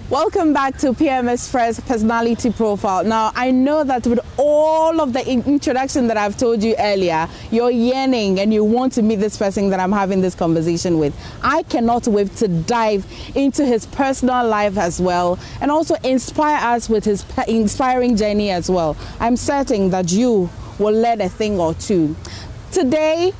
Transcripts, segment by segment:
Welcome back to PMS Press Personality Profile. Now, I know that with all of the introduction that I've told you earlier, you're yearning and you want to meet this person that I'm having this conversation with. I cannot wait to dive into his personal life as well and also inspire us with his inspiring journey as well. I'm certain that you will learn a thing or two. Today,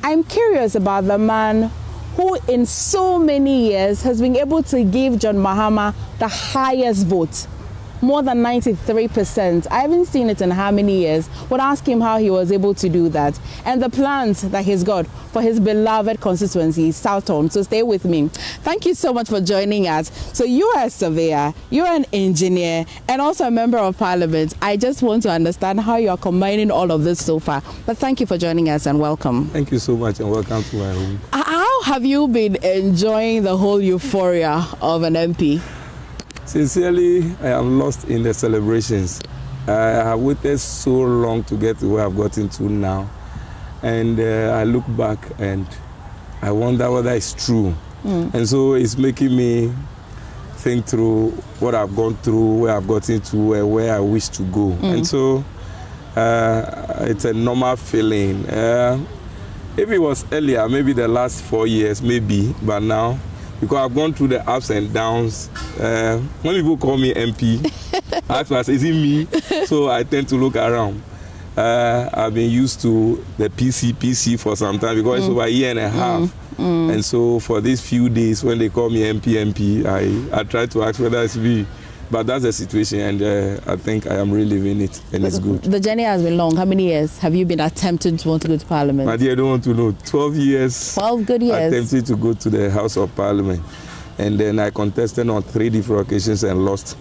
I'm curious about the man who in so many years has been able to give John Mahama the highest vote, more than 93%. I haven't seen it in how many years. We'll ask him how he was able to do that and the plans that he's got for his beloved constituency, Southern. So stay with me. Thank you so much for joining us. So you are a surveyor, you're an engineer, and also a member of Parliament. I just want to understand how you are combining all of this so far. But thank you for joining us and welcome. Thank you so much and welcome to my home. How have you been enjoying the whole euphoria of an MP? Sincerely, I am lost in the celebrations. I have waited so long to get to where I've gotten to now. And I look back and I wonder whether it's true. And so it's making me think through what I've gone through, where I've gotten to, where I wish to go. And so it's a normal feeling. If it was earlier, maybe the last 4 years, maybe, but now, because I've gone through the ups and downs. When people call me MP, I ask myself, is it me? So I tend to look around. I've been used to the PC for some time because it's over a year and a half. And so for these few days, when they call me MP, I try to ask whether it's me. But that's the situation, and I think I am really living it, and it's good. The journey has been long. How many years have you been attempting to want to go to Parliament? My dear, I don't want to know. 12 years. 12 good years. Attempted to go to the House of Parliament. And then I contested on 3 different occasions and lost.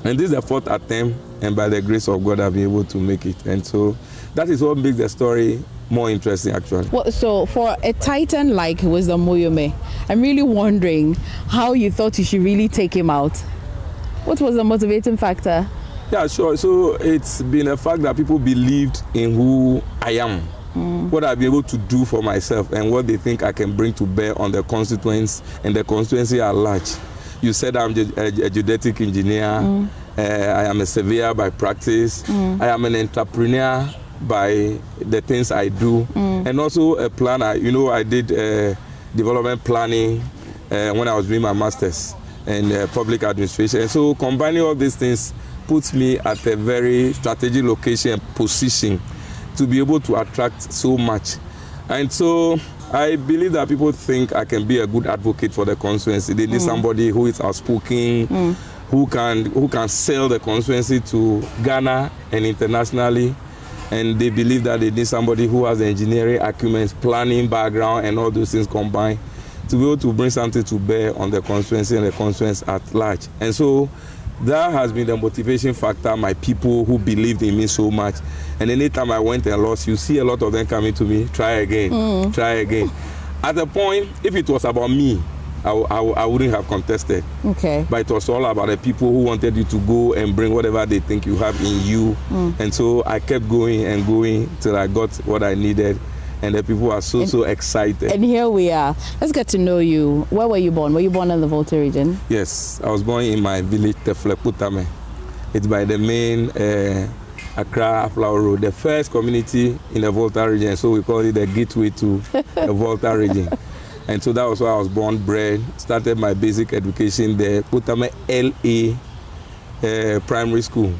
And this is the 4th attempt, and by the grace of God, I've been able to make it. And so that is what makes the story more interesting, actually. Well, so for a titan like Wisdom Moyome, I'm really wondering how you thought you should really take him out. What was the motivating factor? Yeah, sure. So it's been a fact that people believed in who I am, what I'll be able to do for myself, and what they think I can bring to bear on the constituents and the constituency at large. You said I'm a geodetic engineer. I am a surveyor by practice. I am an entrepreneur by the things I do, and also a planner. You know, I did development planning when I was doing my master's and public administration. And so combining all these things puts me at a very strategic location and position to be able to attract so much. And so I believe that people think I can be a good advocate for the constituency. They need somebody who is outspoken, who can sell the constituency to Ghana and internationally. And they believe that they need somebody who has engineering acumen, planning background, and all those things combined to be able to bring something to bear on the constituency and the constituents at large. And so that has been the motivation factor, my people who believed in me so much. And anytime I went and lost, you see a lot of them coming to me, try again, try again. At the point, if it was about me, I wouldn't have contested. Okay. But it was all about the people who wanted you to go and bring whatever they think you have in you. And so I kept going and going till I got what I needed. And the people are so excited. And here we are. Let's get to know you. Where were you born? Were you born in the Volta region? Yes, I was born in my village, Teflekutame. It's by the main Accra Flower Road, the first community in the Volta region. So we call it the gateway to the Volta region. And so that was where I was born, bred, started my basic education there, Putame LA Primary School.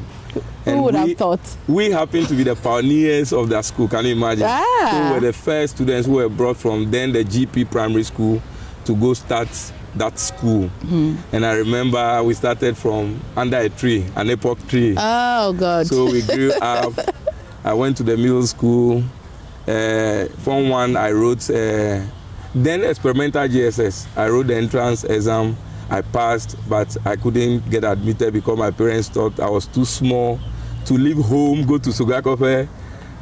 Who would have thought? We happened to be the pioneers of that school, can you imagine? So we were the first students who were brought from then the GP primary school to go start that school. And I remember we started from under a tree, an epoch tree. Oh, God. So we grew up. I went to the middle school. Form 1, I wrote, then experimental GSS. I wrote the entrance exam. I passed, but I couldn't get admitted because my parents thought I was too small to leave home, go to Sugakofe,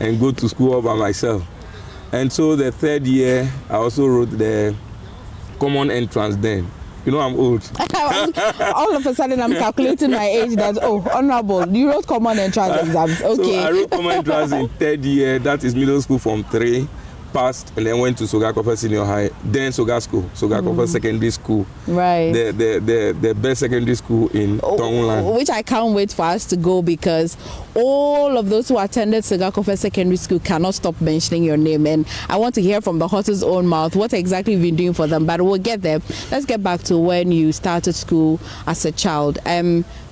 and go to school all by myself. And so the 3rd year, I also wrote the common entrance then. You know, I'm old. All of a sudden, I'm calculating my age. That's, honorable. You wrote common entrance exams. Okay. So I wrote common entrance in 3rd year. That is middle school from 3. passed and then went to Sogakofe Senior High, then Soga School, Sogakofe Secondary School. Right. The best secondary school in Tongland. Which I can't wait for us to go, because all of those who attended Sogakofe Secondary School cannot stop mentioning your name. And I want to hear from the horse's own mouth what exactly you've been doing for them. But we'll get there. Let's get back to when you started school as a child.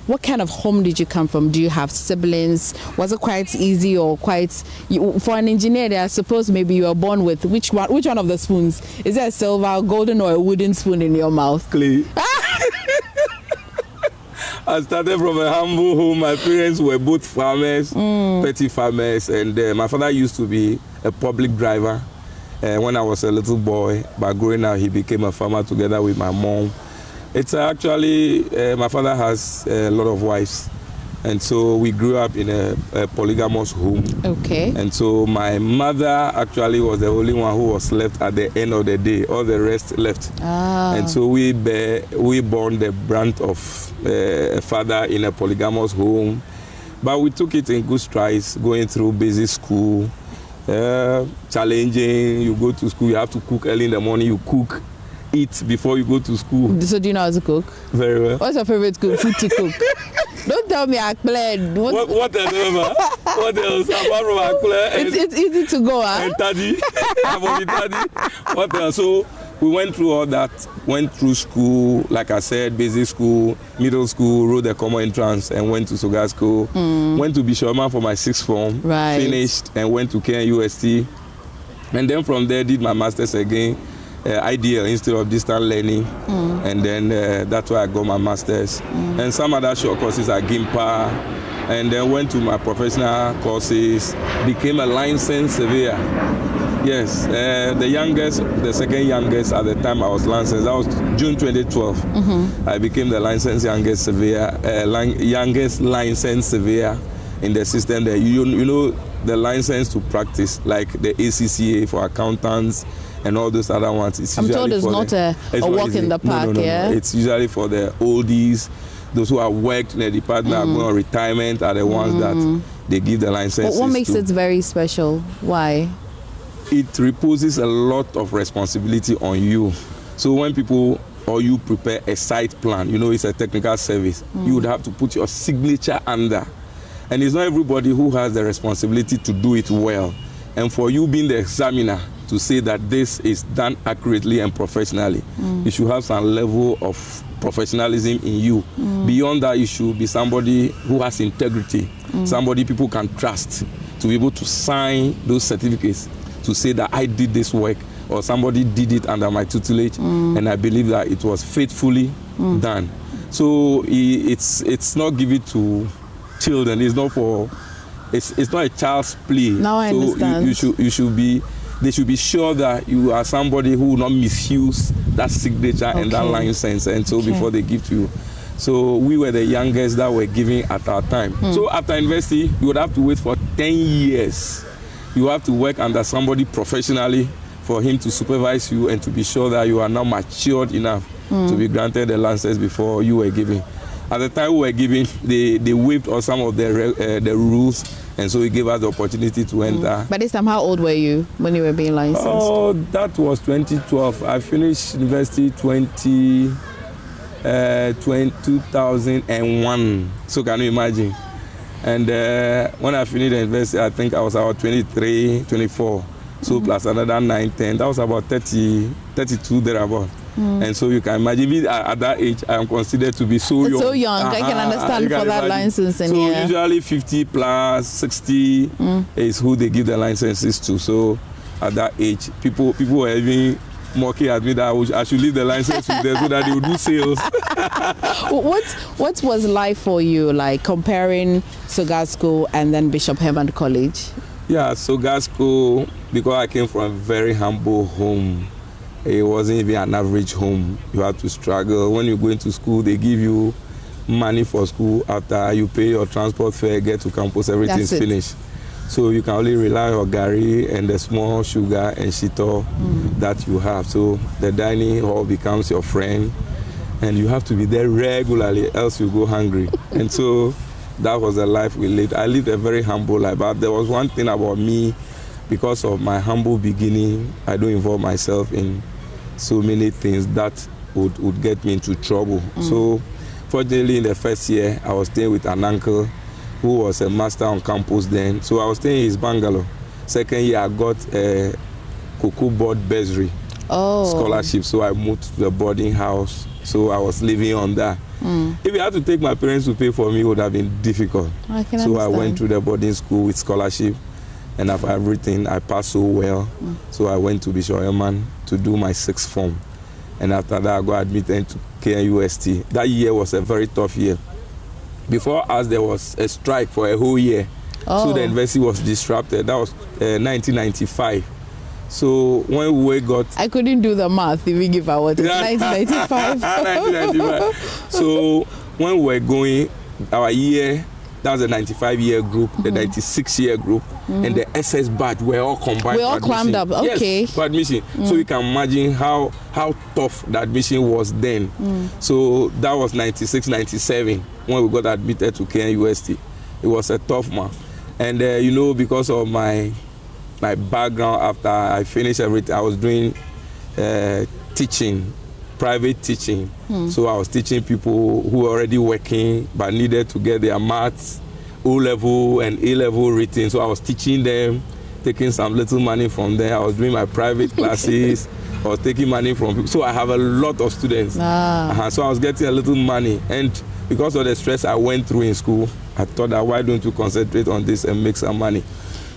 What kind of home did you come from? Do you have siblings? Was it quite easy or quite... for an engineer, I suppose maybe you were born with which one of the spoons? Is it a silver, golden, or a wooden spoon in your mouth? Clay. I started from a humble home. My parents were both farmers, petty farmers, and my father used to be a public driver when I was a little boy. But growing up, he became a farmer together with my mom. It's actually, my father has a lot of wives, and so we grew up in a polygamous home. Okay. And so my mother actually was the only one who was left at the end of the day. All the rest left. And so we born the brunt of a father in a polygamous home. But we took it in good strides, going through basic school, challenging. You go to school, you have to cook early in the morning, you cook. Eat before you go to school. So do you know how to cook? Very well. What's your favorite food to cook? Don't tell me akple. What else? What else? Apart from akple, it's easy to go, huh? And taddy. What else? So we went through all that. Went through school, like I said, basic school, middle school, wrote the common entrance, and went to Soga School. Went to Bishopman for my 6th form. Right. Finished and went to KNUST, and then from there did my masters again. Ideal instead of distant learning, and then that's why I got my masters and some other short courses at GIMPA, and then went to my professional courses, became a licensed surveyor. Yes, the second youngest at the time I was licensed. That was June 2012. I became the licensed youngest surveyor, youngest licensed surveyor in the system there. You know the license to practice, like the ACCA for accountants and all those other ones. It's I'm told it's not a walk in the park, no. It's usually for the oldies, those who have worked in the department, are going on retirement, are the ones that they give the licenses. What makes it very special? Why? It reposes a lot of responsibility on you. So when people or you prepare a site plan, it's a technical service, you would have to put your signature under. And it's not everybody who has the responsibility to do it well. And for you being the examiner, to say that this is done accurately and professionally, you should have some level of professionalism in you. Beyond that, you should be somebody who has integrity, somebody people can trust to be able to sign those certificates to say that I did this work, or somebody did it under my tutelage, and I believe that it was faithfully done. So it's not given to children. It's not for. It's not a child's play. Now I understand. They should be sure that you are somebody who will not misuse that signature and that license, and so before they give to you. So we were the youngest that were giving at our time. So after university, you would have to wait for 10 years. You have to work under somebody professionally for him to supervise you and to be sure that you are now matured enough to be granted the license before you were giving. At the time we were giving, they waived on some of the rules, and so he gave us the opportunity to enter. But this time, how old were you when you were being licensed? Oh, that was 2012. I finished university 2001. So can you imagine? And when I finished the university, I think I was about 23, 24. So plus another 9, 10. That was about 30, 32 thereabout. And so you can imagine, at that age, I am considered to be so young. So young, I can understand for that license. So usually 50 plus 60 is who they give the licenses to. So at that age, people were even mocking at me that I should leave the license with them so that they would do sales. What was life for you, like comparing Soga School and then Bishop Herman College? Yeah, Soga School, because I came from a very humble home. It wasn't even an average home. You had to struggle. When you go into school, they give you money for school. After you pay your transport fare, get to campus, everything's finished. So you can only rely on gari and the small sugar and shito that you have. So the dining hall becomes your friend, and you have to be there regularly, else you go hungry. And so that was the life we lived. I lived a very humble life, but there was one thing about me. because of my humble beginning, I don't involve myself in so many things that would get me into trouble. So fortunately, in the first year, I was staying with an uncle who was a master on campus then. So I was staying in his bungalow. Second year, I got a Cocoa Board bursary scholarship. So I moved to the boarding house. So I was living on that. If I had to take my parents to pay for me, it would have been difficult. So I went to the boarding school with scholarship. And after everything, I passed so well. So I went to Bishop Eman to do my 6th form. And after that, I got admitted to KNUST. That year was a very tough year. Before us, there was a strike for a whole year. So the university was disrupted. That was 1995. So when we got... I couldn't do the math even if I was 1995. 1995. So when we were going, our year, that was a 95-year group, the 96-year group, and the SS batch were all combined. We all climbed up, okay. Yes, for admission. So you can imagine how tough the admission was then. So that was 96, 97 when we got admitted to KNUST. It was a tough one. And you know, because of my background, after I finished everything, I was doing teaching, private teaching. So I was teaching people who were already working but needed to get their maths, O-level and A-level written. So I was teaching them, taking some little money from them. I was doing my private classes. I was taking money from people. So I have a lot of students. So I was getting a little money. And because of the stress I went through in school, I thought that why don't you concentrate on this and make some money?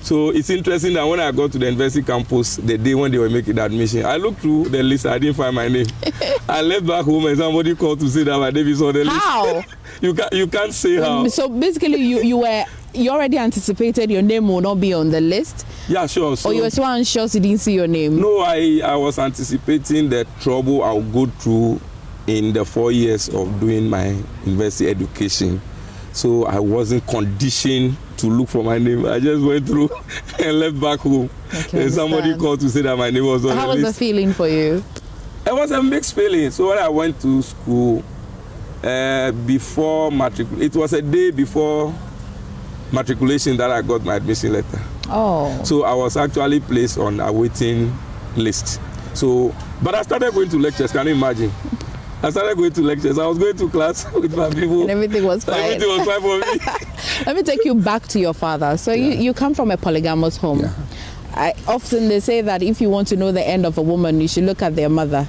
So it's interesting that when I got to the university campus, the day when they were making the admission, I looked through the list, I didn't find my name. I left back home and somebody called to say that my name is on the list. How? You can't say how. So basically you already anticipated your name will not be on the list? Yeah, sure. So, or you were so unsure you didn't see your name? No, I was anticipating the trouble I'll go through in the 4 years of doing my university education. So I wasn't conditioned to look for my name. I just went through and left back home. And somebody called to say that my name was on the list. How was the feeling for you? It was a mixed feeling. So when I went to school, before matriculation, it was a day before matriculation that I got my admission letter. So I was actually placed on a waiting list. So, but I started going to lectures, can you imagine? I started going to lectures. I was going to class with my people. And everything was fine. Everything was fine for me. Let me take you back to your father. So you come from a polygamous home. Often they say that if you want to know the end of a woman, you should look at their mother.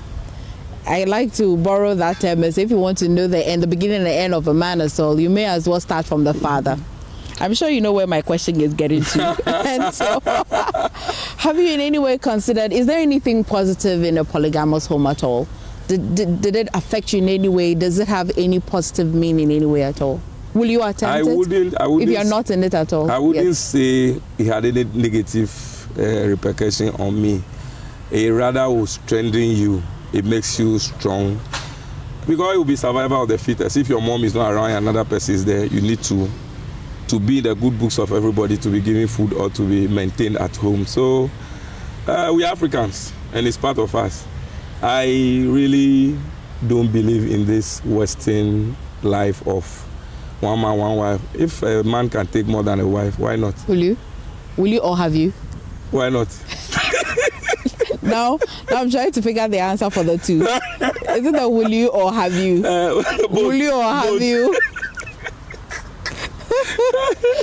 I like to borrow that term as if you want to know the beginning and the end of a man or so, you may as well start from the father. I'm sure you know where my question is getting to. And so, have you in any way considered, is there anything positive in a polygamous home at all? Did it affect you in any way? Does it have any positive meaning in any way at all? Will you attempt it? I wouldn't. If you're not in it at all? I wouldn't say it had any negative repercussion on me. It rather will strengthen you. It makes you strong. Because it will be survival of the fittest. If your mom is not around and another person is there, you need to be in the good books of everybody, to be giving food or to be maintained at home. So we are Africans and it's part of us. I really don't believe in this Western life of one man, one wife. If a man can take more than a wife, why not? Will you? Will you or have you? Why not? Now I'm trying to figure out the answer for the two. Is it a will you or have you? Will you or have you?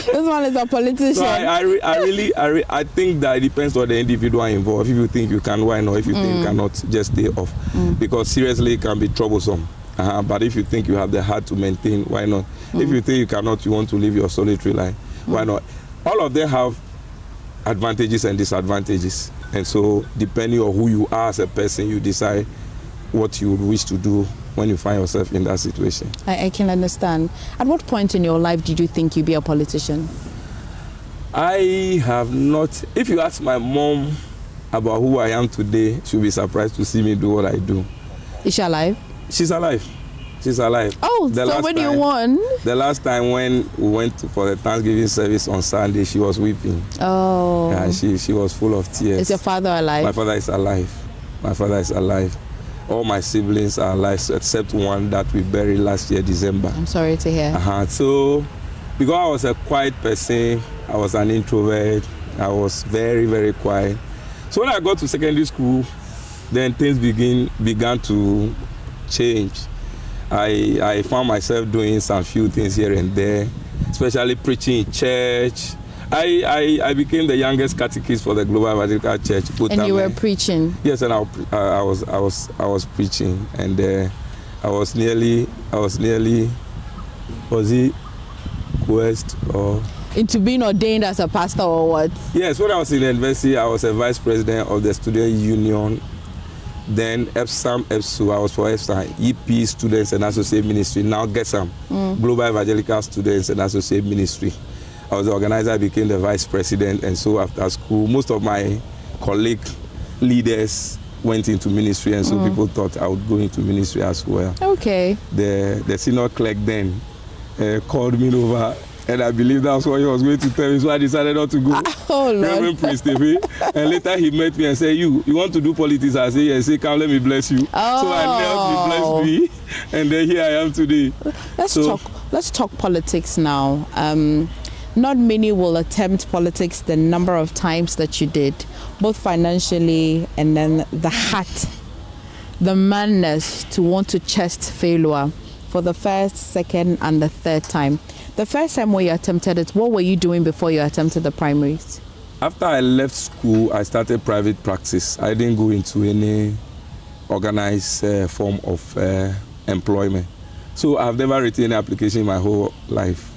This one is a politician. So I think that it depends on the individual involved. If you think you can, why not? If you think you cannot, just stay off. Because seriously, it can be troublesome. But if you think you have the heart to maintain, why not? If you think you cannot, you want to live your solitary life, why not? All of them have advantages and disadvantages. And so, depending on who you are as a person, you decide what you would wish to do when you find yourself in that situation. I can understand. At what point in your life did you think you'd be a politician? I have not. If you ask my mom about who I am today, she'll be surprised to see me do what I do. Is she alive? She's alive. She's alive. Oh, so when you won? The last time when we went for the Thanksgiving service on Sunday, she was weeping. Oh. Yeah, she was full of tears. Is your father alive? My father is alive. My father is alive. All my siblings are alive except one that we buried last year, December. I'm sorry to hear. So, because I was a quiet person, I was an introvert, I was very, very quiet. So when I got to secondary school, then things began to change. I found myself doing some few things here and there, especially preaching in church. I became the youngest catechist for the Global Evangelical Church. And you were preaching? Yes, and I was preaching, and I was nearly was it quest or into being ordained as a pastor or what? Yes, when I was in the university, I was a vice president of the student union. Then EPSU, I was for EPSA, EP Students and Associate Ministry. Now GESAM, Global Evangelical Students and Associate Ministry. I was the organizer, I became the vice president, and so after school, most of my colleague leaders went into ministry, and so people thought I would go into ministry as well. Okay. The senior clerk then called me over, and I believe that's what he was going to tell me, so I decided not to go. Oh, Lord. Reverend Prince TV. And later he met me and said, you want to do politics? I said, yes. He said, come, let me bless you. Oh. So I knelt, he blessed me, and then here I am today. Let's talk politics now. Not many will attempt politics the number of times that you did, both financially and then the heart, the madness to want to chest failure for the first, second, and the third time. The first time when you attempted it, what were you doing before you attempted the primaries? After I left school, I started private practice. I didn't go into any organized form of employment. So I've never written an application in my whole life.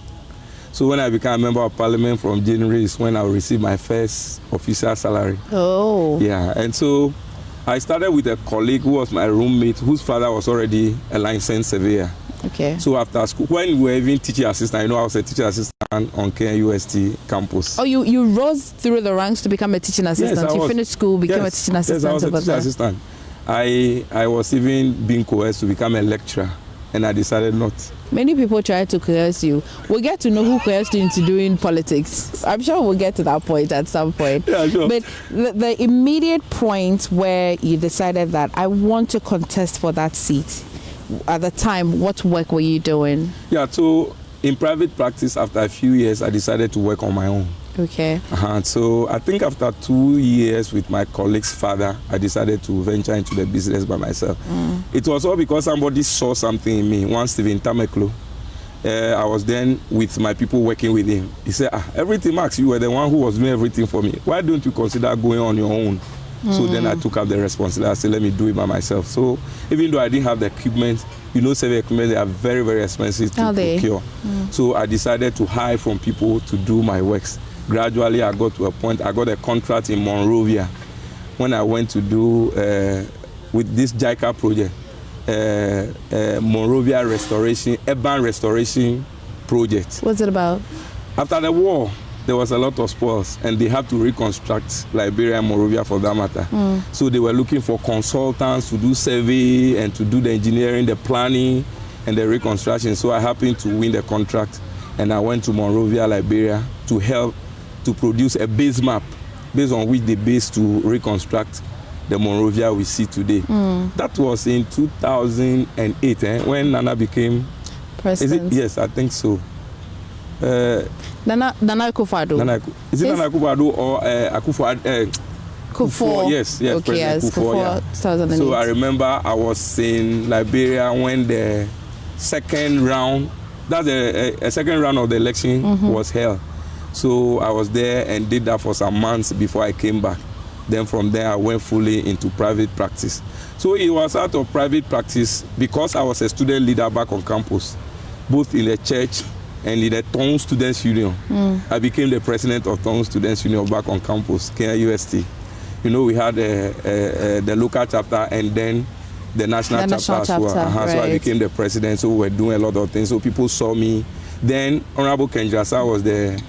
So when I became a member of Parliament from January is when I received my first official salary. Oh. Yeah, and so I started with a colleague who was my roommate, whose father was already a licensed surveyor. Okay. So after school, when we were even teaching assistant, I was a teaching assistant on KNUST campus. Oh, you rose through the ranks to become a teaching assistant? Yes, you finished school, became a teaching assistant? Yes, I was a teaching assistant. I was even being coerced to become a lecturer, and I decided not. Many people try to coerce you. We'll get to know who coerced you into doing politics. I'm sure we'll get to that point at some point. Yeah, sure. But the immediate point where you decided that I want to contest for that seat, at the time, what work were you doing? Yeah, so in private practice, after a few years, I decided to work on my own. Okay. So I think after 2 years with my colleague's father, I decided to venture into the business by myself. It was all because somebody saw something in me. One Stephen Tameklo, I was then with my people working with him. He said, everything, Max, you were the one who was doing everything for me. Why don't you consider going on your own? So then I took up the responsibility. I said, let me do it by myself. So even though I didn't have the equipment, survey equipment, they are very, very expensive to procure. So I decided to hire from people to do my works. Gradually, I got to a point, I got a contract in Monrovia when I went to do, with this JICA project, Monrovia Restoration, Urban Restoration Project. What's it about? After the war, there was a lot of spoils, and they had to reconstruct Liberia and Monrovia for that matter. So they were looking for consultants to do survey and to do the engineering, the planning, and the reconstruction. So I happened to win the contract, and I went to Monrovia, Liberia, to help to produce a base map based on which they base to reconstruct the Monrovia we see today. That was in 2008 when Nana became president. Yes, I think so. Nana Akufo-Addo. Is it Nana Akufo-Addo or Akufo? Kufuor. Yes, okay, yes, Kufuor, yeah. 2008. So I remember I was in Liberia when the second round, a second round of the election was held. So I was there and did that for some months before I came back. Then from there I went fully into private practice. So it was out of private practice because I was a student leader back on campus, both in the church and in the Town Students Union. I became the president of Town Students Union back on campus, KNUST. We had the local chapter and then the national chapter as well. Right. So I became the president, so we were doing a lot of things. So people saw me. Then Honorable Kenjasa was the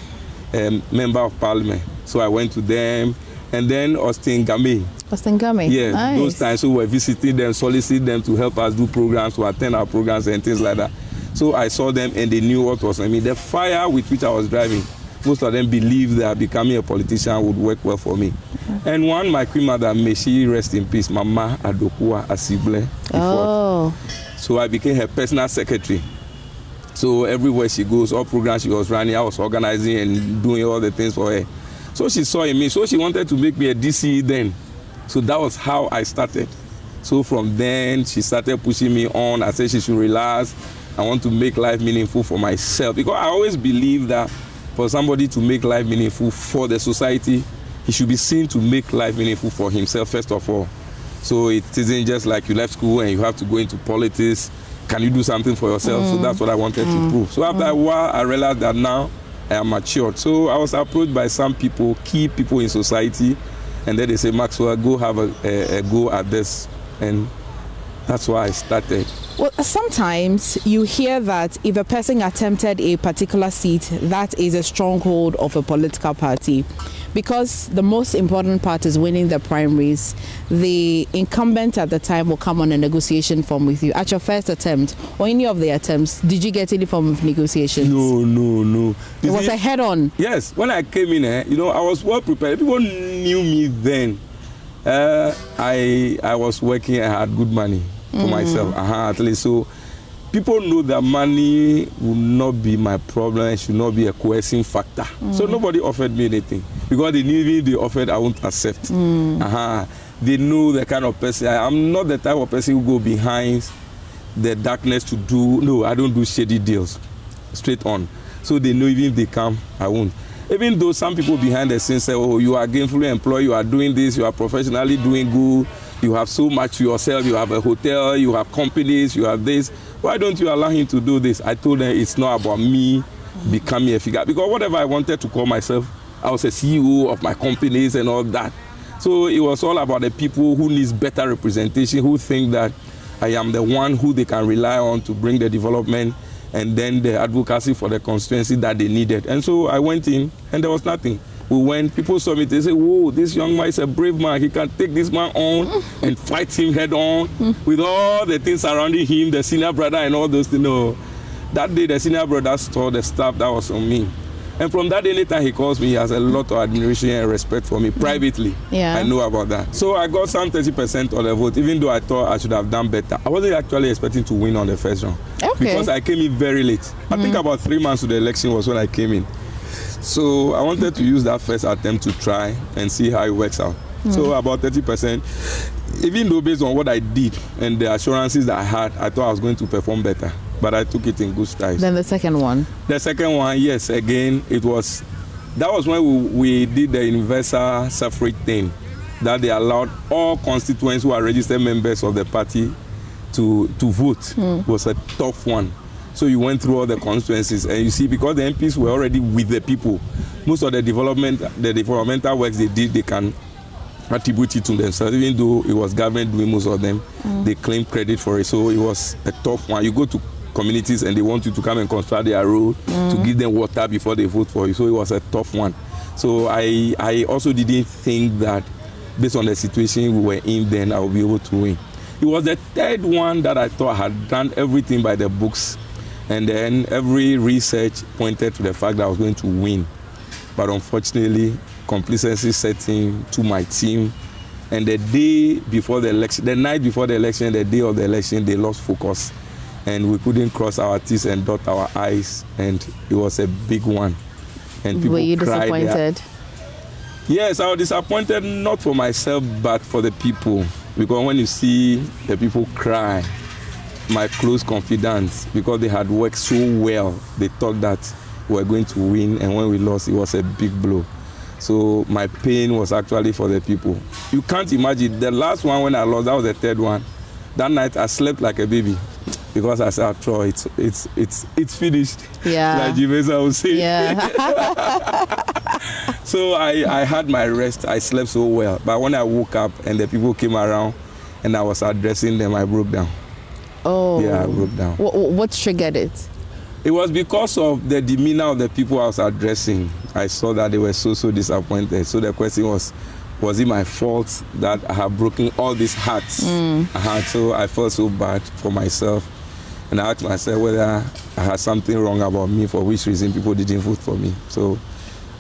member of Parliament. So I went to them. And then Austin Game. Yeah, nice. Those times we were visiting them, soliciting them to help us do programs, to attend our programs and things like that. So I saw them and they knew what was I mean. The fire with which I was driving, most of them believed that becoming a politician would work well for me. And one, my queen mother, may she rest in peace, Mama Adokua Asible. Oh. So I became her personal secretary. So everywhere she goes, all programs she was running, I was organizing and doing all the things for her. So she saw in me. So she wanted to make me a DCE then. So that was how I started. So from then, she started pushing me on. I said she should relax. I want to make life meaningful for myself. Because I always believe that for somebody to make life meaningful for the society, he should be seen to make life meaningful for himself first of all. So it isn't just like you left school and you have to go into politics. Can you do something for yourself? So that's what I wanted to prove. So after a while, I realized that now I am matured. So I was approached by some people, key people in society, and then they say, Maxwell, go have a go at this. And that's why I started. Well, sometimes you hear that if a person attempted a particular seat, that is a stronghold of a political party. Because the most important part is winning the primaries, the incumbent at the time will come on a negotiation form with you. At your first attempt, or any of the attempts, did you get any form of negotiations? No. It was a head-on. Yes. When I came in, I was well prepared. People knew me then. I was working. I had good money for myself. At least so. People know that money will not be my problem. It should not be a coercing factor. So nobody offered me anything because they knew if they offered, I won't accept. They know the kind of person. I'm not the type of person who go behind the darkness to do. No, I don't do shady deals. Straight on. So they know even if they come, I won't. Even though some people behind the scenes say, oh, you are gainfully employed, you are doing this, you are professionally doing good, you have so much to yourself, you have a hotel, you have companies, you have this. Why don't you allow him to do this? I told them it's not about me becoming a figure. Because whatever I wanted to call myself, I was a CEO of my companies and all that. So it was all about the people who needs better representation, who think that I am the one who they can rely on to bring the development and then the advocacy for the constituency that they needed. And so I went in and there was nothing. We went, people saw me, they said, whoa, this young man is a brave man. He can take this man on and fight him head on with all the things surrounding him, the senior brother and all those things. No. That day, the senior brother saw the stuff that was on me. And from that day, anytime he calls me, he has a lot of admiration and respect for me privately. Yeah. I know about that. So I got some 30% of the vote, even though I thought I should have done better. I wasn't actually expecting to win on the first round. Okay. Because I came in very late. I think about 3 months to the election was when I came in. So I wanted to use that first attempt to try and see how it works out. So about 30%, even though based on what I did and the assurances that I had, I thought I was going to perform better. But I took it in good style. Then the second one? The second one, yes, again, that was when we did the universal suffrage thing, that they allowed all constituents who are registered members of the party to vote. It was a tough one. So you went through all the constituencies, and you see, because the MPs were already with the people, most of the developmental works they did, they can attribute it to themselves. Even though it was government doing most of them, they claim credit for it. So it was a tough one. You go to communities and they want you to come and construct their road to give them water before they vote for you. So it was a tough one. So I also didn't think that based on the situation we were in then, I would be able to win. It was the third one that I thought I had done everything by the books. And then every research pointed to the fact that I was going to win. But unfortunately, complacency set in to my team. And the day before the election, the night before the election, the day of the election, they lost focus. And we couldn't cross our T's and dot our I's. And it was a big one. And people Were you cried disappointed? There. Yes, I was disappointed, not for myself, but for the people. Because when you see the people cry, my close confidants, because they had worked so well, they thought that we were going to win, and when we lost, it was a big blow. So my pain was actually for the people. You can't imagine, the last one when I lost, that was the third one. That night I slept like a baby, because I said, "Oh, it's finished." Yeah. Like Emefa would say. Yeah. So I had my rest. I slept so well, but when I woke up and the people came around, and I was addressing them, I broke down. Oh. Yeah, I broke down. What triggered it? It was because of the demeanor of the people I was addressing. I saw that they were so disappointed. So the question was it my fault that I have broken all these hearts? So I felt so bad for myself. And I asked myself whether I had something wrong about me, for which reason people didn't vote for me. So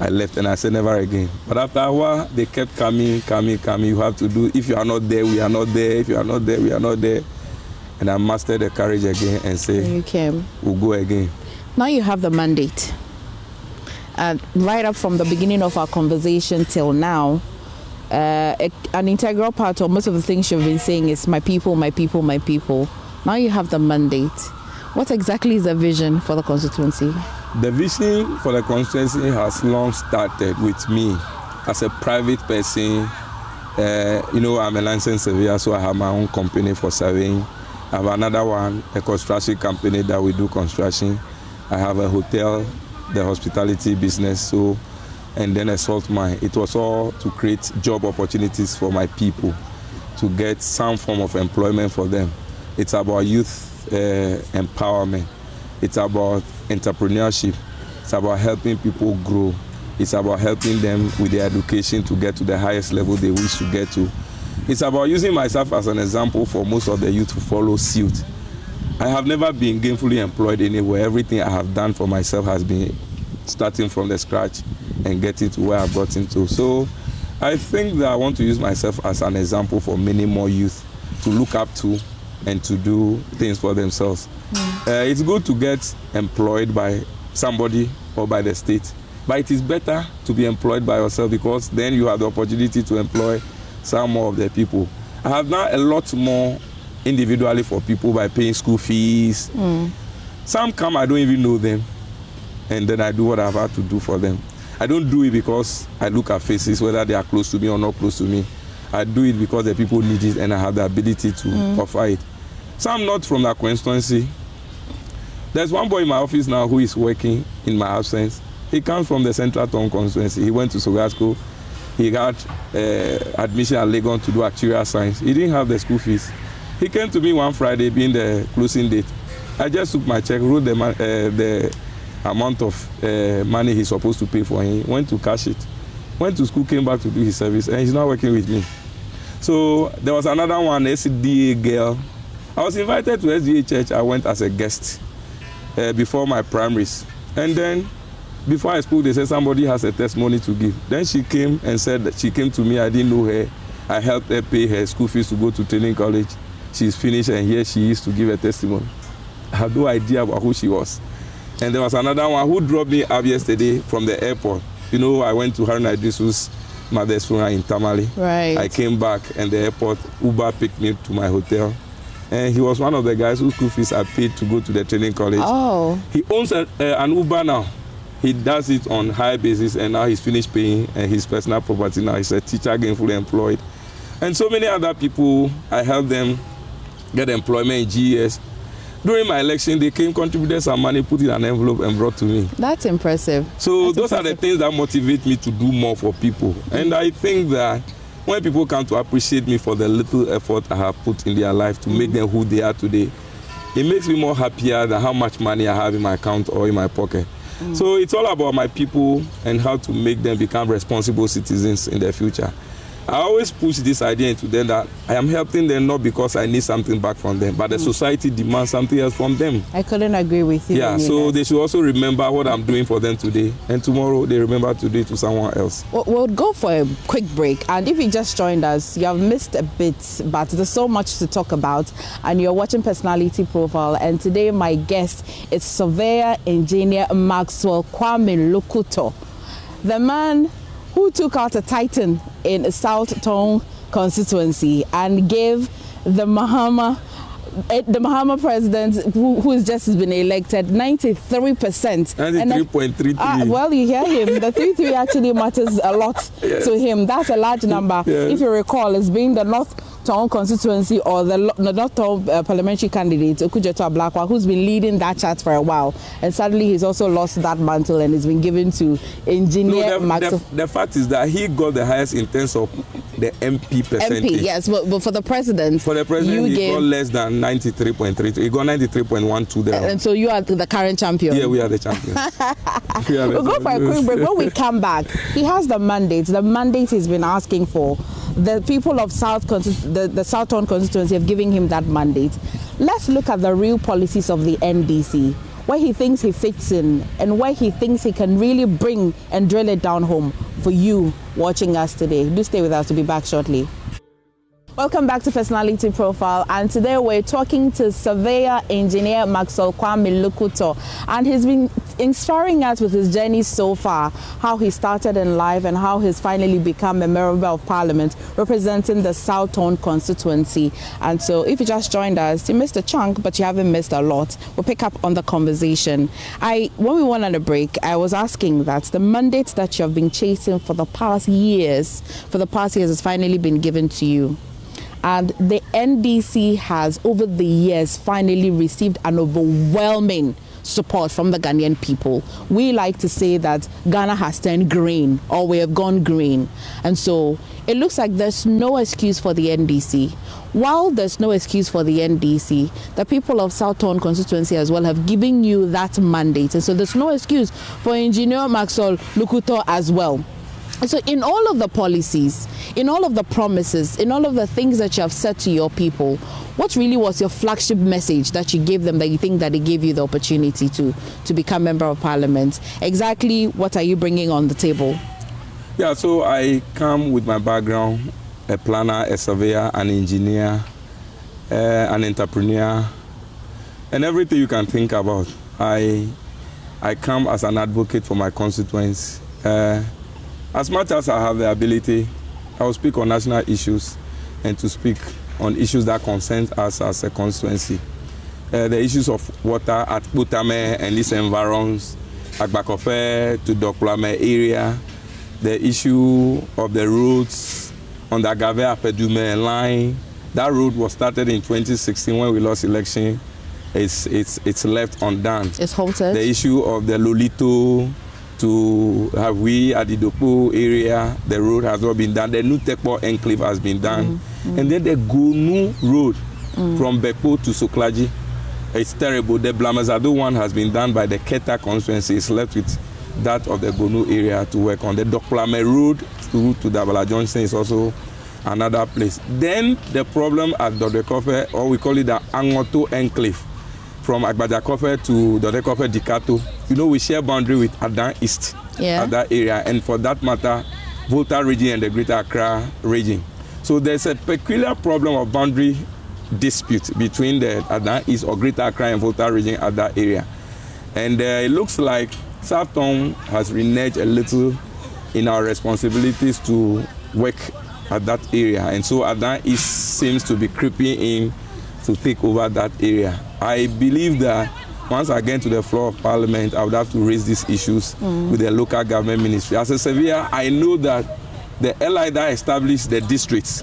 I left and I said never again. But after a while, they kept coming. You have to do, if you are not there, we are not there. If you are not there, we are not there. And I mustered the courage again and said, you came. We'll go again. Now you have the mandate. right up from the beginning of our conversation till now, an integral part of most of the things you've been saying is my people, my people, my people. Now you have the mandate. What exactly is the vision for the constituency? The vision for the constituency has long started with me as a private person. I'm a licensed surveyor, so I have my own company for surveying. I have another one, a construction company that we do construction. I have a hotel, the hospitality business, and then a salt mine. It was all to create job opportunities for my people, to get some form of employment for them. It's about youth empowerment. It's about entrepreneurship. It's about helping people grow. It's about helping them with their education to get to the highest level they wish to get to. It's about using myself as an example for most of the youth to follow suit. I have never been gainfully employed anywhere. Everything I have done for myself has been starting from the scratch and getting to where I've gotten to. So I think that I want to use myself as an example for many more youth to look up to and to do things for themselves. It's good to get employed by somebody or by the state, but it is better to be employed by yourself, because then you have the opportunity to employ some more of the people. I have done a lot more individually for people by paying school fees. Some come, I don't even know them, and then I do what I've had to do for them. I don't do it because I look at faces, whether they are close to me or not close to me. I do it because the people need it and I have the ability to offer it. Some not from that constituency. There's one boy in my office now who is working in my absence. He comes from the Central Town constituency. He went to Sogasco. He got admission at Legon to do actuarial science. He didn't have the school fees. He came to me one Friday, being the closing date. I just took my check, wrote the amount of money he's supposed to pay for him, went to cash it, went to school, came back to do his service, and he's now working with me. So there was another one, SDA girl. I was invited to SDA church. I went as a guest before my primaries. And then before I spoke, they said somebody has a testimony to give. Then she came and said that she came to me. I didn't know her. I helped her pay her school fees to go to training college. She's finished, and here she is to give a testimony. I had no idea about who she was. And there was another one who dropped me up yesterday from the airport. I went to Haruna Idrisu's mother's funeral in Tamale. Right. I came back, and the airport Uber picked me to my hotel. And he was one of the guys whose school fees I paid to go to the training college. Oh. He owns an Uber now. He does it on high basis, and now he's finished paying his personal property now. He's a teacher, gainfully employed. And so many other people, I helped them get employment in GES. During my election, they came, contributed some money, put it in an envelope, and brought to me. That's impressive. So those are the things that motivate me to do more for people. And I think that when people come to appreciate me for the little effort I have put in their life to make them who they are today, it makes me more happier than how much money I have in my account or in my pocket. So it's all about my people and how to make them become responsible citizens in the future. I always push this idea into them that I am helping them not because I need something back from them, but the society demands something else from them. I couldn't agree with you. Yeah, so they should also remember what I'm doing for them today, and tomorrow they remember to do it to someone else. We'll go for a quick break, and if you just joined us, you have missed a bit, but there's so much to talk about, and you're watching Personality Profile, and today my guest is surveyor engineer Maxwell Lukutor, the man who took out a titan in South Tone constituency and gave the Mahama president, who has just been elected, 93%. 93.33. Well, you hear him. The 33 actually matters a lot to him. That's a large number. Yes. If you recall, it's being the North Town constituency or the North Town parliamentary candidate, Okujeto Ablakwa, who's been leading that chart for a while. And suddenly he's also lost that mantle and it's been given to engineer Maxwell. The fact is that he got the highest in terms of the MP percentage. MP, yes, but for the president. For the president, he got less than 93.32. He got 93.12 there. And so you are the current champion. Yeah, we are the champions. We'll go for a quick break. When we come back, he has the mandate. The mandate he's been asking for. The people of the South Town constituency have given him that mandate. Let's look at the real policies of the NDC, where he thinks he fits in and where he thinks he can really bring and drill it down home for you watching us today. Do stay with us. We'll be back shortly. Welcome back to Personality Profile, and today we're talking to surveyor engineer Maxwell Lukutor, and he's been inspiring us with his journey so far, how he started in life and how he's finally become a member of parliament representing the Southern constituency. And so if you just joined us, you missed a chunk, but you haven't missed a lot. We'll pick up on the conversation. When we went on a break, I was asking that the mandate that you have been chasing for the past years has finally been given to you. And the NDC has, over the years, finally received an overwhelming support from the Ghanaian people. We like to say that Ghana has turned green, or we have gone green. And so it looks like there's no excuse for the NDC. While there's no excuse for the NDC, the people of Southern constituency as well have given you that mandate. And so there's no excuse for Engineer Maxwell Lukutor as well. So in all of the policies, in all of the promises, in all of the things that you have said to your people, what really was your flagship message that you gave them, that you think that it gave you the opportunity to become member of parliament? Exactly what are you bringing on the table? Yeah, so I come with my background, a planner, a surveyor, an engineer, an entrepreneur, and everything you can think about. I come as an advocate for my constituents. As much as I have the ability, I will speak on national issues and to speak on issues that concern us as a constituency. The issues of water at Butame and its environs, Agbakofe to Doklame area, the issue of the roads on the Agave-Apedume line. That road was started in 2016 when we lost election. It's left undone. It's halted. The issue of the Lolito to Hawi at the Dopo area, the road has not been done. The New Tekpo enclave has been done. And then the Gonu road from Beko to Soklaji, it's terrible. The Blamazado one has been done by the Keta constituency. It's left with that of the Gonu area to work on. The Dokplame road to Dabala Johnson is also another place. Then the problem at Dodekofe, or we call it the Angoto enclave, from Agbajakofe to Dodekofe Dikato. You know, we share boundary with Adan East, at that area, and for that matter, Volta region and the Greater Accra region. So there's a peculiar problem of boundary dispute between the Adan East or Greater Accra and Volta region at that area. And it looks like Southern has reneged a little in our responsibilities to work at that area. And so Adan East seems to be creeping in to take over that area. I believe that once I get to the floor of parliament, I would have to raise these issues with the local government ministry. As a surveyor, I know that the LI that established the districts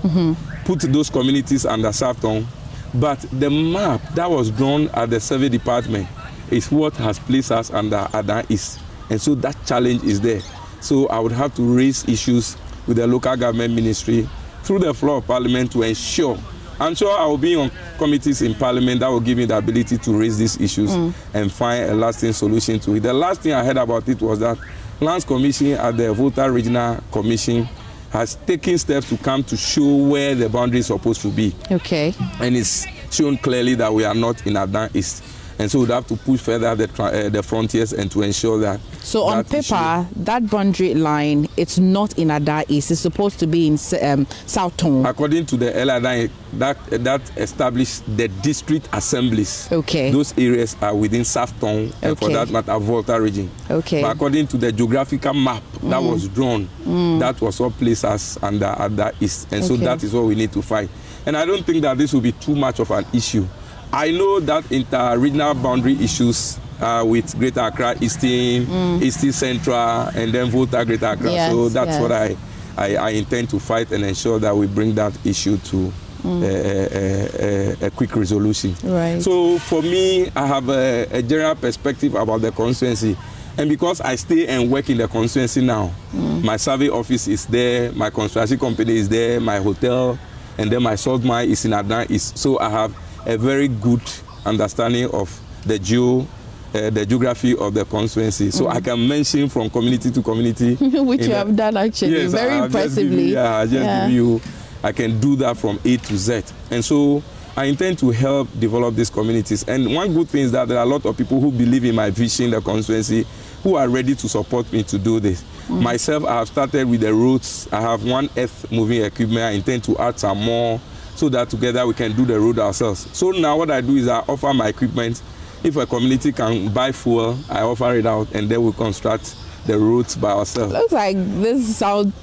put those communities under Southern, but the map that was drawn at the survey department is what has placed us under Adan East. And so that challenge is there. So I would have to raise issues with the local government ministry through the floor of parliament to ensure. I'm sure I will be on committees in parliament that will give me the ability to raise these issues and find a lasting solution to it. The last thing I heard about it was that Lands Commission at the Volta Regional Commission has taken steps to come to show where the boundary is supposed to be. Okay. And it's shown clearly that we are not in Adan East. And so we'd have to push further the frontiers and to ensure that. So on paper, that boundary line, it's not in Adan East. It's supposed to be in Southern. According to the LI, that established the district assemblies. Okay. Those areas are within Southern, and for that matter, Volta region. Okay. But according to the geographical map that was drawn, that was what placed us under Adan East. And so that is what we need to fight. And I don't think that this will be too much of an issue. I know that inter-regional boundary issues with Greater Accra, Eastern Central, and then Volta Greater Accra. Yes, so that's what I intend to fight and ensure that we bring that issue to a quick resolution. Right. So for me, I have a general perspective about the constituency. And because I stay and work in the constituency now, my survey office is there, my construction company is there, my hotel, and then my salt mine is in Adan East. So I have a very good understanding of the geography of the constituency. So I can mention from community to community. Which you have done actually, yes, very impressively. I can do that from A to Z. And so I intend to help develop these communities. And one good thing is that there are a lot of people who believe in my vision, the constituency, who are ready to support me to do this. Myself, I have started with the roads. I have one earth moving equipment. I intend to add some more. so that together we can do the road ourselves. So now what I do is I offer my equipment. If a community can buy fuel, I offer it out, and then we construct the roads by ourselves. Looks like this South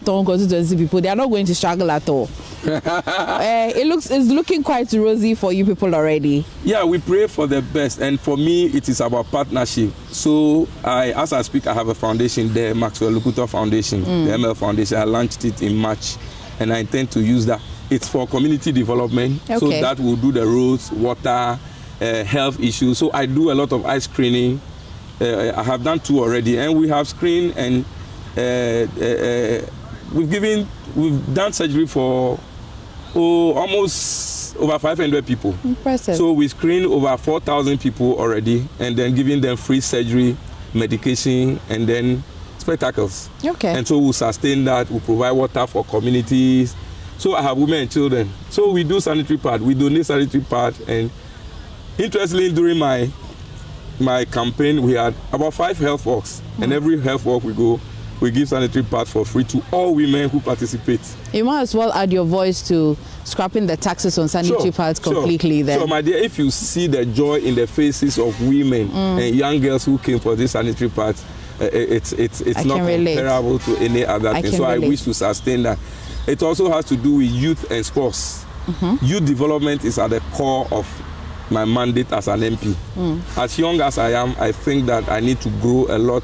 Town constituency people, they are not going to struggle at all. It's looking quite rosy for you people already. Yeah, we pray for the best, and for me it is about partnership. So as I speak, I have a foundation there, Maxwell Lukutor Foundation, the ML Foundation. I launched it in March, and I intend to use that. It's for community development, so that will do the roads, water, health issues. So I do a lot of eye screening. I have done 2 already, and we have screened, and we've done surgery for almost over 500 people. Impressive. So we screened over 4,000 people already, and then giving them free surgery, medication, and then spectacles. And so we'll sustain that. We'll provide water for communities. So I have women and children. So we do sanitary pad. We donate sanitary pad, and interestingly, during my campaign, we had about 5 health walks, and every health walk we go, we give sanitary pads for free to all women who participate. You might as well add your voice to scrapping the taxes on sanitary pads completely then. So my dear, if you see the joy in the faces of women and young girls who came for this sanitary pads, it's not comparable to any other thing. So I wish to sustain that. It also has to do with youth and sports. Youth development is at the core of my mandate as an MP. As young as I am, I think that I need to grow a lot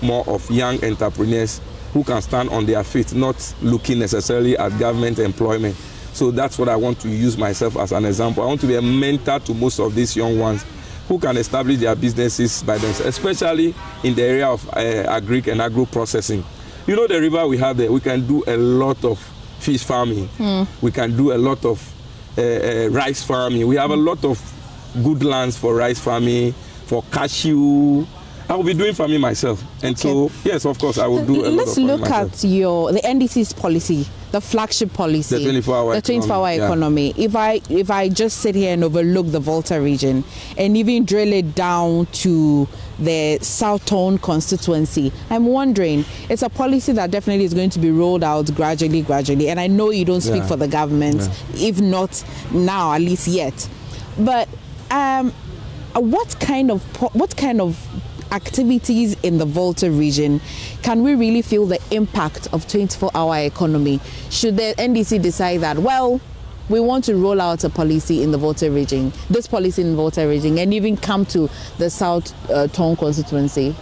more of young entrepreneurs who can stand on their feet, not looking necessarily at government employment. So that's what I want to use myself as an example. I want to be a mentor to most of these young ones who can establish their businesses by themselves, especially in the area of agric and agro processing. You know, the river we have there, we can do a lot of fish farming. We can do a lot of rice farming. We have a lot of good lands for rice farming, for cashew. I will be doing farming myself. And so, yes, of course, I will do a lot of Let's look at the NDC's policy, the flagship policy, the 24-hour economy. If I just sit here and overlook the Volta region and even drill it down to the South Town constituency, I'm wondering, it's a policy that definitely is going to be rolled out gradually. And I know you don't speak for the government, if not now, at least yet. But what kind of activities in the Volta region can we really feel the impact of 24-hour economy? Should the NDC decide that, well, we want to roll out a policy in the Volta region, this policy in the Volta region, and even come to the South Town constituency?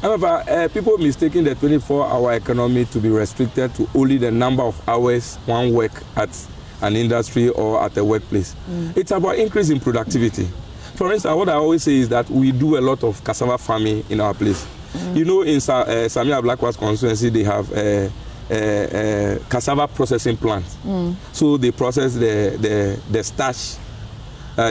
However, people mistaking the 24-hour economy to be restricted to only the number of hours one work at an industry or at a workplace. It's about increasing productivity. For instance, what I always say is that we do a lot of cassava farming in our place. You know, in Samia Blackwa's constituency, they have a cassava processing plant. So they process the starch.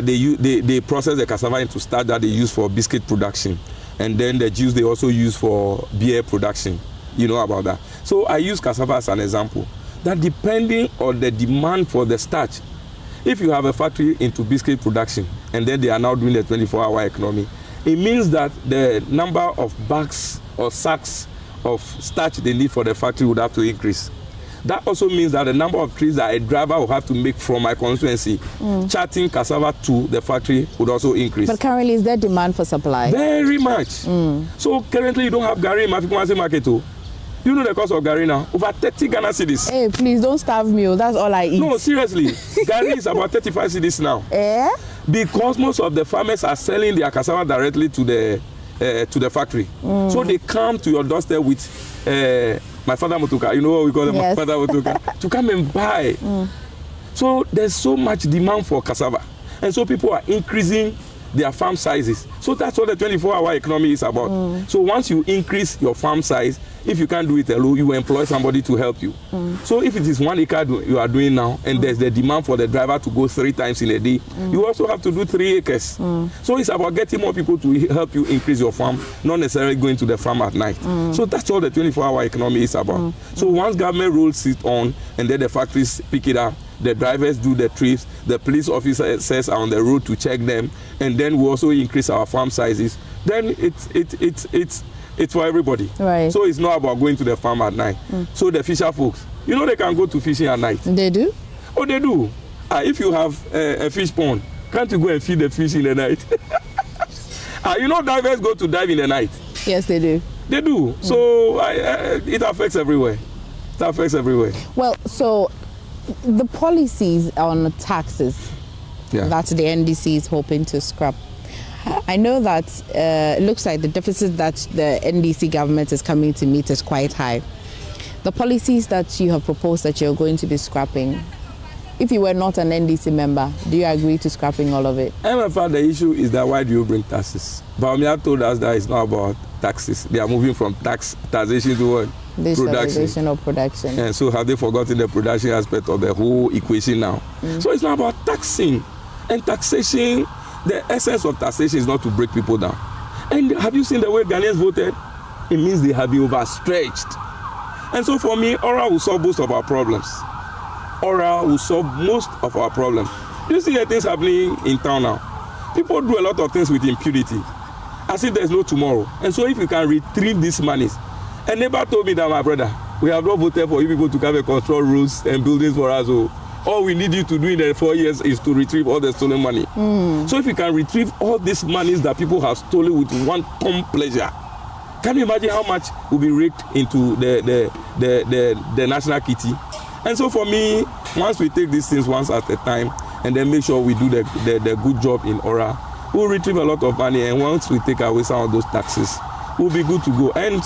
They process the cassava into starch that they use for biscuit production. And then the juice they also use for beer production. You know about that. So I use cassava as an example. That depending on the demand for the starch, if you have a factory into biscuit production and then they are now doing the 24-hour economy, it means that the number of bags or sacks of starch they need for the factory would have to increase. That also means that the number of trips that a driver will have to make from my constituency, charting cassava to the factory, would also increase. But currently, is there demand for supply? Very much. So currently, you don't have Gary in Mafikumasi market too. You know the cost of Gary now? Over 30 Ghana cedis. Hey, please don't starve me. That's all I eat. No, seriously. Gary is about 35 cedis now. Because most of the farmers are selling their cassava directly to the factory. So they come to your doorstep with my father Motuka. You know what we call them? My father Motuka. To come and buy. So there's so much demand for cassava. And so people are increasing their farm sizes. So that's what the 24-hour economy is about. So once you increase your farm size, if you can't do it alone, you employ somebody to help you. So if it is 1 acre you are doing now, and there's the demand for the driver to go 3 times in a day, you also have to do 3 acres. So it's about getting more people to help you increase your farm, not necessarily going to the farm at night. So that's all the 24-hour economy is about. So once government rolls it on, and then the factories pick it up, the drivers do the trips, the police officers are on the road to check them, and then we also increase our farm sizes. Then it's for everybody. Right. So it's not about going to the farm at night. So the fisher folks, you know, they can go to fishing at night. They do? Oh, they do. If you have a fish pond, can't you go and feed the fish in the night? You know, divers go to dive in the night. Yes, they do. They do. So it affects everywhere. It affects everywhere. Well, so the policies on taxes that the NDC is hoping to scrap. I know that it looks like the deficit that the NDC government is coming to meet is quite high. The policies that you have proposed that you're going to be scrapping, if you were not an NDC member, do you agree to scrapping all of it? Emefa, the issue is that why do you bring taxes? Bawumia told us that it's not about taxes. They are moving from taxation to what? Digitalization of production. And so have they forgotten the production aspect of the whole equation now? So it's not about taxing. And taxation, the essence of taxation is not to break people down. And have you seen the way Ghanaians voted? It means they have been overstretched. And so for me, oral will solve most of our problems. Oral will solve most of our problems. You see the things happening in town now. People do a lot of things with impunity, as if there's no tomorrow. And so if you can retrieve these monies, a neighbor told me that, my brother, we have not voted for you people to come and control roads and buildings for us. So all we need you to do in the 4 years is to retrieve all the stolen money. So if you can retrieve all these monies that people have stolen with one ton pleasure, can you imagine how much will be raked into the national kitty? And so for me, once we take these things once at a time and then make sure we do the good job in oral, we'll retrieve a lot of money. And once we take away some of those taxes, we'll be good to go. And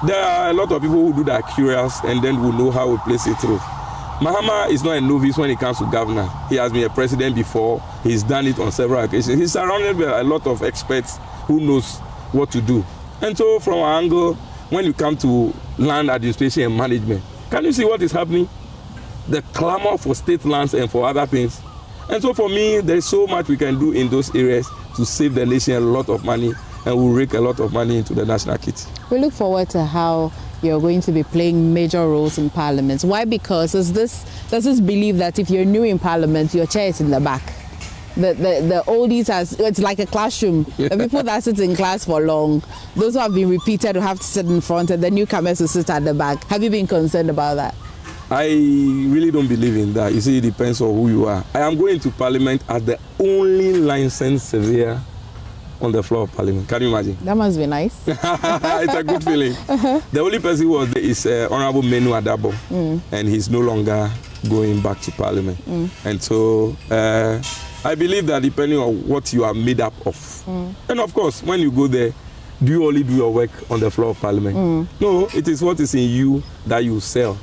there are a lot of people who do that curious and then will know how we place it through. Mahama is not a novice when it comes to governor. He has been a president before. He's done it on several occasions. He's surrounded by a lot of experts who knows what to do. And so from our angle, when you come to land administration and management, can you see what is happening? The clamor for state lands and for other things. And so for me, there's so much we can do in those areas to save the nation a lot of money, and we'll rake a lot of money into the national kitty. We look forward to how you're going to be playing major roles in Parliament. Why? Because there's this belief that if you're new in Parliament, your chair is in the back. The oldies, it's like a classroom. The people that sit in class for long, those who have been repeated will have to sit in front, and the newcomers will sit at the back. Have you been concerned about that? I really don't believe in that. You see, it depends on who you are. I am going to Parliament as the only licensed surveyor on the floor of Parliament. Can you imagine? That must be nice. It's a good feeling. The only person who was there is Honorable Menu Adabo, and he's no longer going back to Parliament. And so I believe that depending on what you are made up of, and of course, when you go there, do you only do your work on the floor of Parliament? No, it is what is in you that you sell.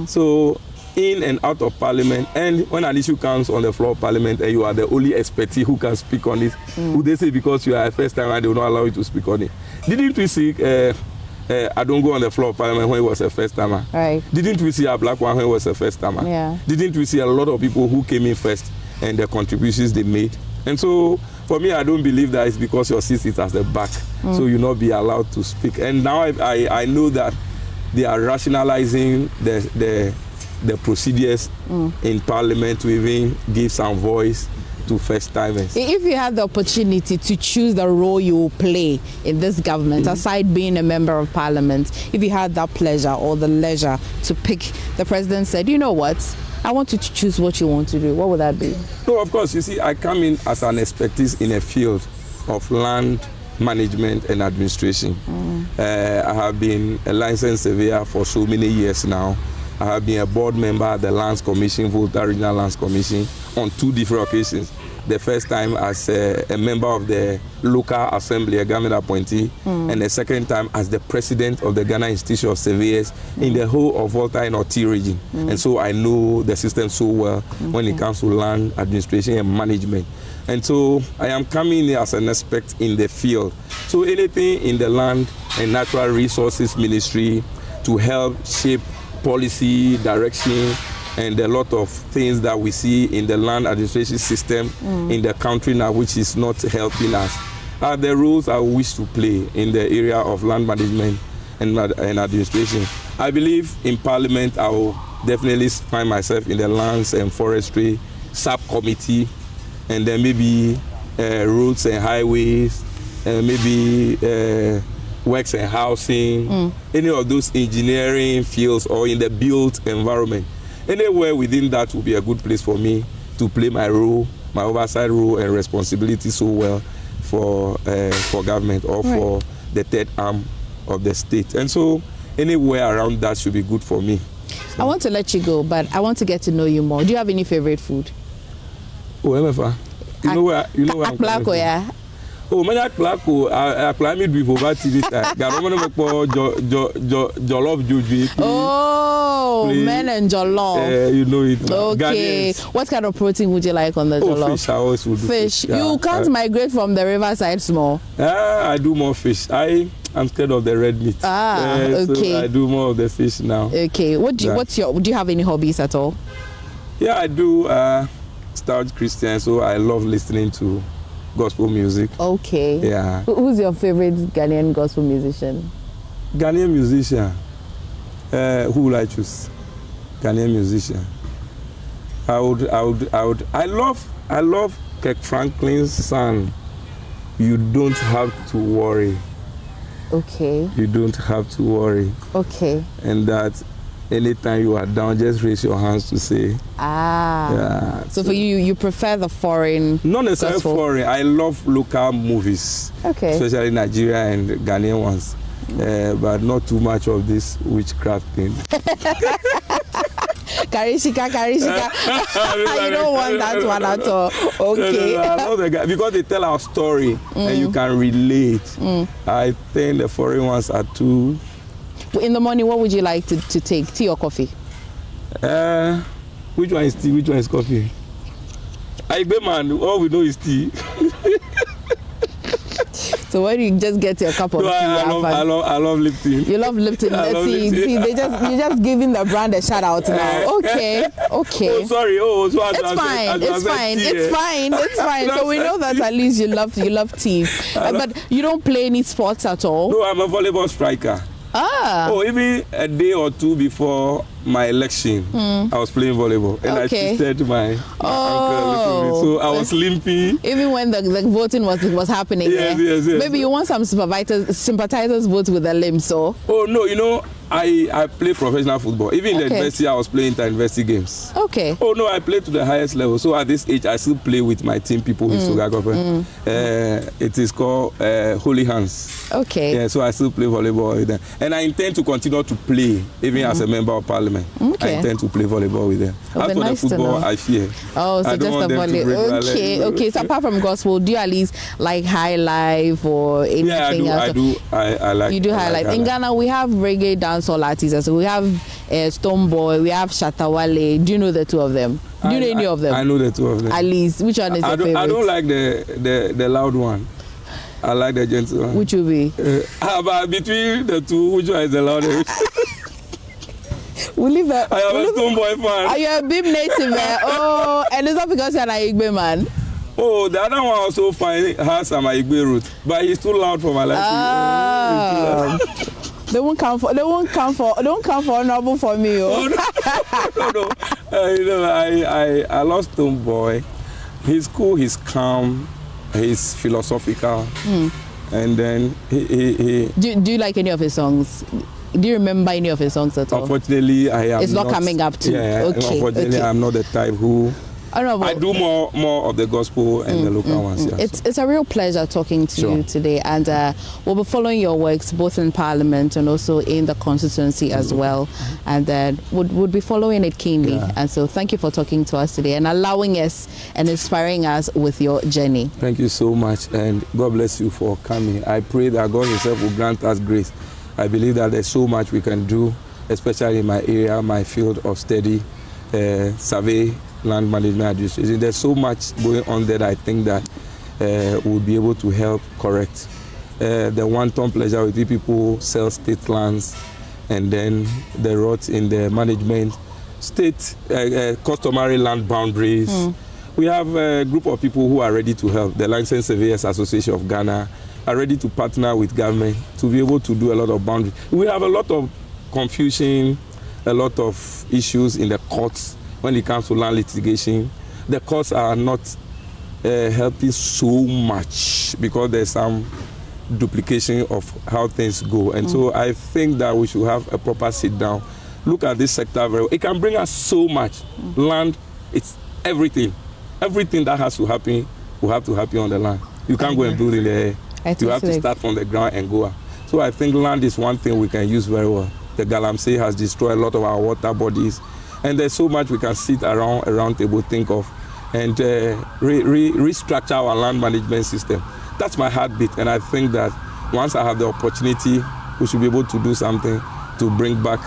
So in and out of Parliament, and when an issue comes on the floor of Parliament and you are the only expertise who can speak on it, would they say because you are a first time and they will not allow you to speak on it? Didn't we see I don't go on the floor of Parliament when he was a first timer? Right. Didn't we see a black one when he was a first timer? Yeah. Didn't we see a lot of people who came in first and the contributions they made? And so for me, I don't believe that it's because your seat is at the back, so you'll not be allowed to speak. And now I know that they are rationalizing the procedures in Parliament to even give some voice to first timers. If you had the opportunity to choose the role you will play in this government, aside being a member of Parliament, if you had that pleasure or the leisure to pick, the president said, you know what, I want you to choose what you want to do, what would that be? No, of course, you see, I come in as an expertise in a field of land management and administration. I have been a licensed surveyor for so many years now. I have been a board member at the Lands Commission, Volta Regional Lands Commission, on 2 different occasions. The first time as a member of the local assembly, a government appointee, and the second time as the president of the Ghana Institute of Surveyors in the whole of Volta and Oti region. And so I know the system so well when it comes to land administration and management. And so I am coming in as an expert in the field. So anything in the land and natural resources ministry to help shape policy, direction, and a lot of things that we see in the land administration system in the country now, which is not helping us, are the roles I wish to play in the area of land management and administration. I believe in Parliament I will definitely find myself in the lands and forestry subcommittee, and then maybe roads and highways, and maybe works and housing, any of those engineering fields or in the built environment. anywhere within that will be a good place for me to play my role, my oversight role and responsibility so well for government or for the third arm of the state. And so anywhere around that should be good for me. So. I want to let you go, but I want to get to know you more. Do you have any favorite food? Oh, Emefa. You know where I'm coming from? Yeah. Oh, man, I climbed before TV time. Jollof Juju. Oh, men and jollof. You know it. Okay. Ghanaians. What kind of protein would you like on the jollof? Fish. I always would do fish. Yeah, you can't migrate from the riverside small. I do more fish. I'm scared of the red meat. Okay. So I do more of the fish now. Okay. Do you have any hobbies at all? Yeah, I do. Stout Christian, so I love listening to gospel music. Okay. Yeah. Who's your favorite Ghanaian gospel musician? Ghanaian musician. Who will I choose? Ghanaian musician. I love Kirk Franklin's song. You don't have to worry. Okay. You don't have to worry. Okay. And that anytime you are down, just raise your hands to say. Yeah. So for you prefer the foreign? Not necessarily gospel? Foreign. I love local movies. Okay. Especially Nigeria and Ghanaian ones. But not too much of this witchcraft thing. Karishika. You don't want that one at all. Okay. No, I love the guy because they tell our story and you can relate. I think the foreign ones are too. In the morning, what would you like to take? Tea or coffee? Which one is tea? Which one is coffee? Man, all we know is tea. So when you just get your cup of tea, I love Lipton. You love Lipton. See, you're just giving the brand a shout out now. Okay. Oh, sorry. Oh, so it's fine. So we know that at least you love tea. But you don't play any sports at all? No, I'm a volleyball striker. Oh, even a day or two before my election, I was playing volleyball and I twisted my ankle a little bit. So I was limpy. Even when the voting was happening. Yes. Maybe you want some sympathizers vote with the limb, so. Oh no, I play professional football. Even in the university, I was playing inter-university games. Okay. Oh no, I played to the highest level. So at this age, I still play with my team people in Sugagope. It is called Holy Hands. Okay. Yeah, so I still play volleyball with them. And I intend to continue to play, even as a member of parliament. Okay. I intend to play volleyball with them. As for the football, I fear. Oh, so just the volleyball. Okay. So apart from gospel, do you at least like high life or anything else? I do. I like. You do high life. In Ghana, we have reggae dancehall artists. So we have Stone Boy, we have Shatawale. Do you know the two of them? Do you know any of them? I know the two of them. At least, which one is your favorite? I don't like the loud one. I like the gentle one. Which will be? But between the two, which one is the loudest? We leave that. I am a Stone Boy fan. Are you a big native man? Oh, and it's not because you're an Igbe man. Oh, the other one also fine has some Igbe root, but he's too loud for my liking. They won't come for honorable for me. Oh. No. I love Stone Boy. He's cool. He's calm. He's philosophical. And then he Do you like any of his songs? Do you remember any of his songs at all? Unfortunately, I am. It's not coming up to. Yeah. Okay. Unfortunately, I'm not the type who. I do more of the gospel and the local ones. Yeah, it's a real pleasure talking to you today, and we'll be following your works both in Parliament and also in the constituency as well, and would be following it keenly. And so thank you for talking to us today and allowing us and inspiring us with your journey. Thank you so much, and God bless you for coming. I pray that God himself will grant us grace. I believe that there's so much we can do, especially in my area, my field of study, survey, land management administration. There's so much going on there that I think that we'll be able to help correct. The one-ton pleasure with people sell state lands, and then the rot in the management, state customary land boundaries. We have a group of people who are ready to help. The Licensed Surveyors Association of Ghana are ready to partner with government to be able to do a lot of boundaries. We have a lot of confusion, a lot of issues in the courts when it comes to land litigation. The courts are not helping so much because there's some duplication of how things go. And so I think that we should have a proper sit down look at this sector very well. It can bring us so much. Land, it's everything. Everything that has to happen will have to happen on the land. You can't go and build in the air. You have to start from the ground and go up. So I think land is one thing we can use very well. The Galamsey has destroyed a lot of our water bodies. And there's so much we can sit around a round table, think of, and restructure our land management system. That's my heartbeat. And I think that once I have the opportunity, we should be able to do something to bring back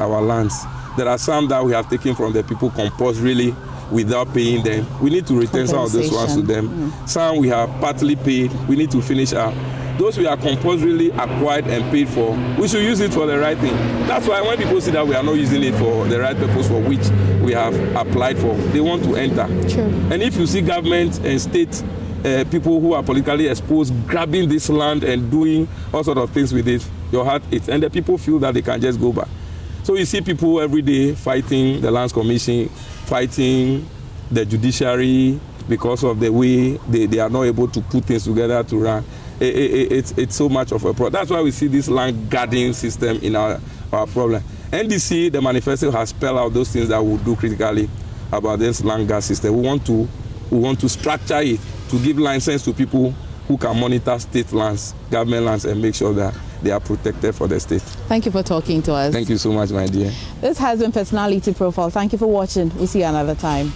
our lands. There are some that we have taken from the people compulsorily without paying them. We need to return some of those ones to them. Some we have partly paid. We need to finish up. Those we are compulsorily acquired and paid for, we should use it for the right thing. That's why when people see that we are not using it for the right purpose for which we have applied for, they want to enter. True. And if you see government and state people who are politically exposed grabbing this land and doing all sorts of things with it, your heart aches. And the people feel that they can just go back. So you see people every day fighting the Lands Commission, fighting the judiciary because of the way they are not able to put things together to run. It's so much of a problem. That's why we see this land guarding system in our problem. NDC, the manifesto has spelled out those things that we'll do critically about this land guard system. We want to structure it to give license to people who can monitor state lands, government lands, and make sure that they are protected for the state. Thank you for talking to us. Thank you so much, my dear. This has been Personality Profile. Thank you for watching. We'll see you another time.